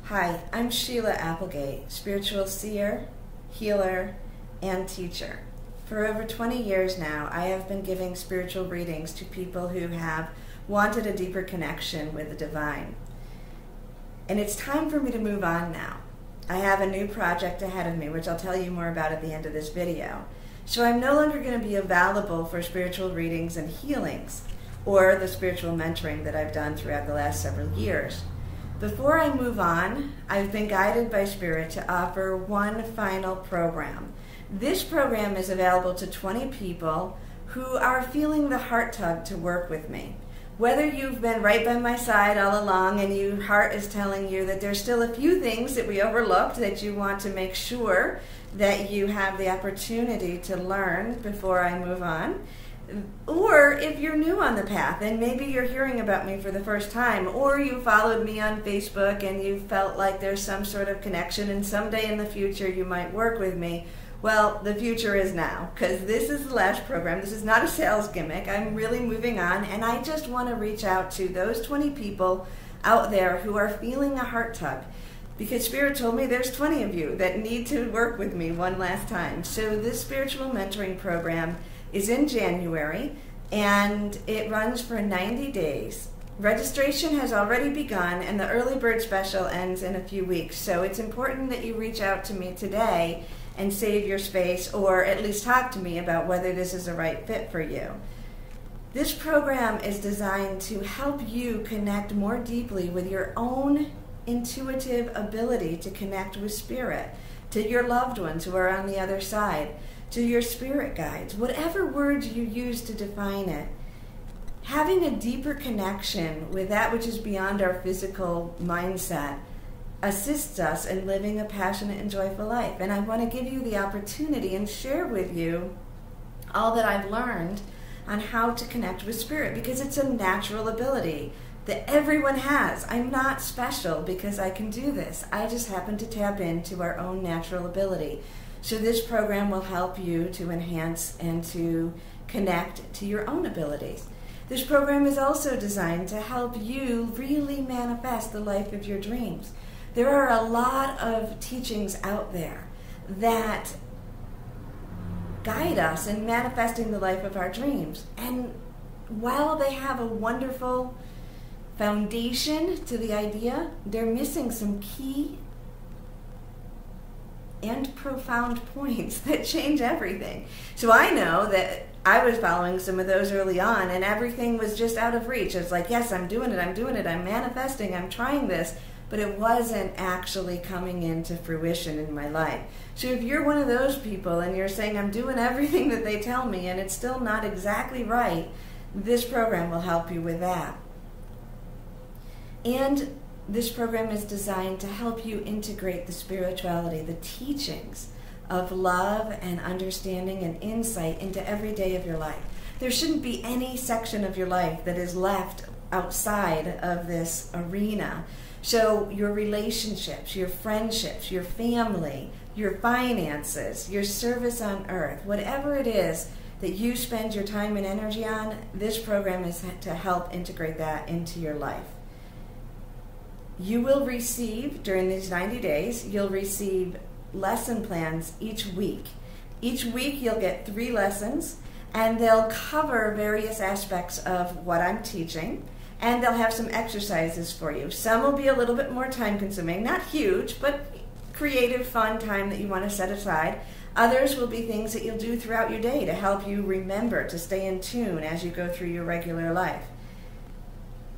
Hi, I'm Sheila Applegate, spiritual seer, healer, and teacher. For over 20 years now, I have been giving spiritual readings to people who have wanted a deeper connection with the divine. And it's time for me to move on now. I have a new project ahead of me, which I'll tell you more about at the end of this video. So I'm no longer going to be available for spiritual readings and healings, or the spiritual mentoring that I've done throughout the last several years. Before I move on, I've been guided by Spirit to offer one final program. This program is available to 20 people who are feeling the heart tug to work with me. Whether you've been right by my side all along and your heart is telling you that there's still a few things that we overlooked that you want to make sure that you have the opportunity to learn before I move on, or if you're new on the path and maybe you're hearing about me for the first time, or you followed me on Facebook and you felt like there's some sort of connection and someday in the future you might work with me, well, the future is now, because this is the last program. This is not a sales gimmick. I'm really moving on, and I just want to reach out to those 20 people out there who are feeling a heart tug, because Spirit told me there's 20 of you that need to work with me one last time. So this spiritual mentoring program is in January, and it runs for 90 days. Registration has already begun, and the early bird special ends in a few weeks. So it's important that you reach out to me today and save your space, or at least talk to me about whether this is the right fit for you. This program is designed to help you connect more deeply with your own intuitive ability to connect with Spirit, to your loved ones who are on the other side, to your spirit guides, whatever words you use to define it. Having a deeper connection with that which is beyond our physical mindset assists us in living a passionate and joyful life. And I want to give you the opportunity and share with you all that I've learned on how to connect with Spirit, because it's a natural ability that everyone has. I'm not special because I can do this. I just happen to tap into our own natural ability. So this program will help you to enhance and to connect to your own abilities. This program is also designed to help you really manifest the life of your dreams. There are a lot of teachings out there that guide us in manifesting the life of our dreams. And while they have a wonderful foundation to the idea, they're missing some key and profound points that change everything. So I know that I was following some of those early on, and everything was just out of reach. It's like, yes, I'm doing it, I'm manifesting, I'm trying this, but it wasn't actually coming into fruition in my life. So if you're one of those people and you're saying, I'm doing everything that they tell me and it's still not exactly right, this program will help you with that. And this program is designed to help you integrate the spirituality, the teachings of love and understanding and insight into every day of your life. There shouldn't be any section of your life that is left outside of this arena. So your relationships, your friendships, your family, your finances, your service on earth, whatever it is that you spend your time and energy on, this program is to help integrate that into your life. You will receive, during these 90 days, you'll receive lesson plans each week. Each week you'll get 3 lessons, and they'll cover various aspects of what I'm teaching, and they'll have some exercises for you. Some will be a little bit more time consuming, not huge, but creative, fun time that you want to set aside. Others will be things that you'll do throughout your day to help you remember, to stay in tune as you go through your regular life.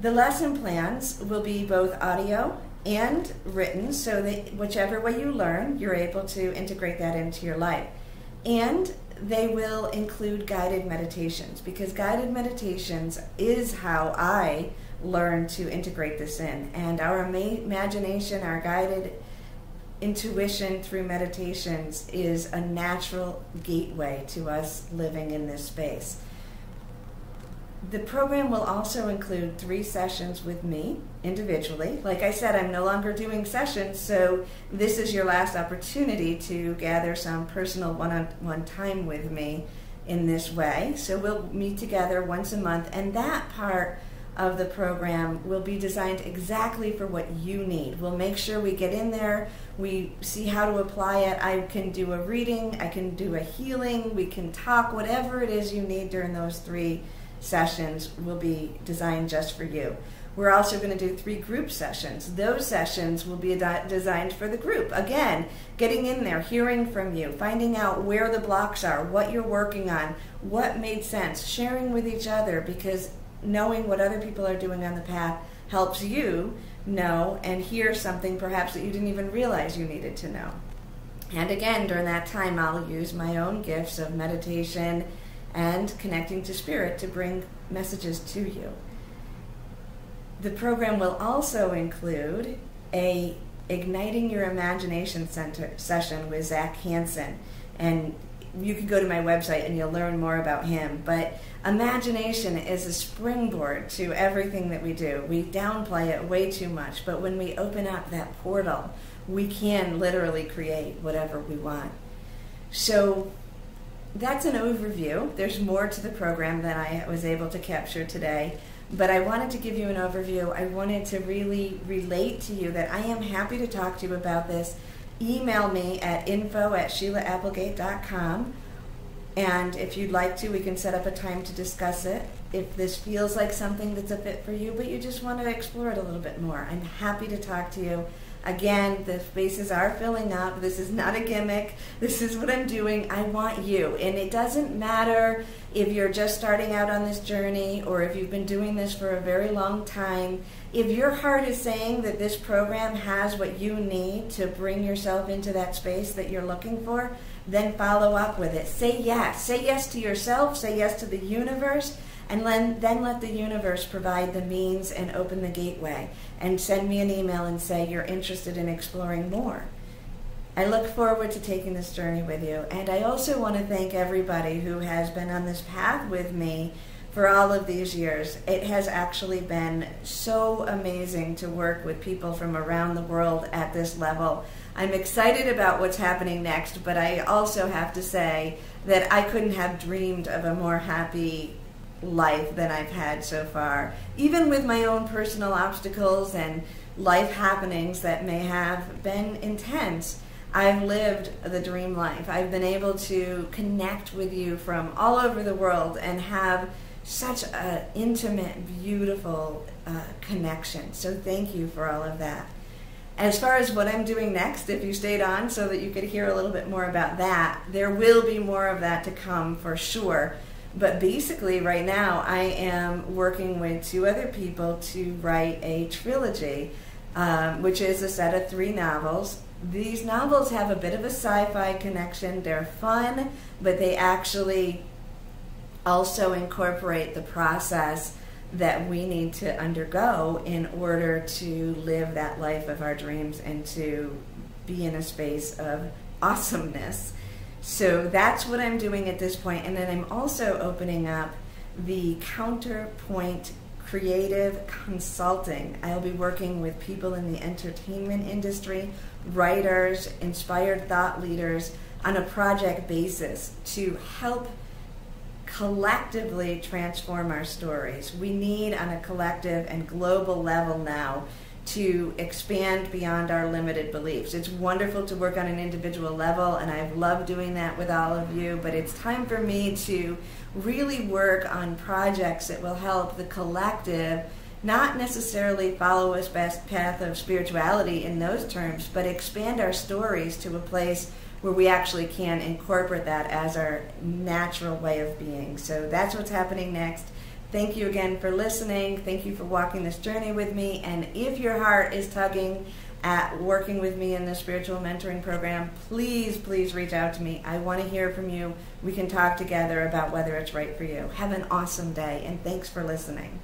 The lesson plans will be both audio and written, so that whichever way you learn, you're able to integrate that into your life. And they will include guided meditations, because guided meditations is how I learned to integrate this in. And our imagination, our guided intuition through meditations is a natural gateway to us living in this space. The program will also include 3 sessions with me individually. Like I said, I'm no longer doing sessions, so this is your last opportunity to gather some personal one-on-one time with me in this way. So we'll meet together once a month, and that part of the program will be designed exactly for what you need. We'll make sure we get in there, we see how to apply it. I can do a reading, I can do a healing, we can talk, whatever it is you need during those 3 sessions will be designed just for you. We're also going to do 3 group sessions. Those sessions will be designed for the group. Again, getting in there, hearing from you, finding out where the blocks are, what you're working on, what made sense, sharing with each other, because knowing what other people are doing on the path helps you know and hear something perhaps that you didn't even realize you needed to know. And again, during that time, I'll use my own gifts of meditation and connecting to spirit to bring messages to you. The program will also include a Igniting Your Imagination session with Zach Hansen. And you can go to my website and you'll learn more about him. But imagination is a springboard to everything that we do. We downplay it way too much. But when we open up that portal, we can literally create whatever we want. So that's an overview. There's more to the program than I was able to capture today. But I wanted to give you an overview. I wanted to really relate to you that I am happy to talk to you about this. Email me at info@sheilaapplegate.com. And if you'd like to, we can set up a time to discuss it. If this feels like something that's a fit for you, but you just want to explore it a little bit more, I'm happy to talk to you. Again, the spaces are filling up. This is not a gimmick. This is what I'm doing. I want you. And it doesn't matter if you're just starting out on this journey or if you've been doing this for a very long time. If your heart is saying that this program has what you need to bring yourself into that space that you're looking for, then follow up with it. Say yes. Say yes to yourself. Say yes to the universe. And then let the universe provide the means and open the gateway. And send me an email and say you're interested in exploring more. I look forward to taking this journey with you. And I also want to thank everybody who has been on this path with me for all of these years. It has actually been so amazing to work with people from around the world at this level. I'm excited about what's happening next, but I also have to say that I couldn't have dreamed of a more happy life than I've had so far. Even with my own personal obstacles and life happenings that may have been intense, I've lived the dream life. I've been able to connect with you from all over the world and have such an intimate, beautiful connection. So thank you for all of that. As far as what I'm doing next, if you stayed on so that you could hear a little bit more about that, there will be more of that to come for sure. But basically, right now, I am working with 2 other people to write a trilogy, which is a set of 3 novels. These novels have a bit of a sci-fi connection. They're fun, but they actually also incorporate the process that we need to undergo in order to live that life of our dreams and to be in a space of awesomeness. So that's what I'm doing at this point. And then I'm also opening up the Counterpoint Creative Consulting. I'll be working with people in the entertainment industry, writers, inspired thought leaders on a project basis to help collectively transform our stories. We need on a collective and global level now to expand beyond our limited beliefs. It's wonderful to work on an individual level, and I've loved doing that with all of you, but it's time for me to really work on projects that will help the collective not necessarily follow a best path of spirituality in those terms, but expand our stories to a place where we actually can incorporate that as our natural way of being. So that's what's happening next. Thank you again for listening. Thank you for walking this journey with me. And if your heart is tugging at working with me in the spiritual mentoring program, please, please reach out to me. I want to hear from you. We can talk together about whether it's right for you. Have an awesome day, and thanks for listening.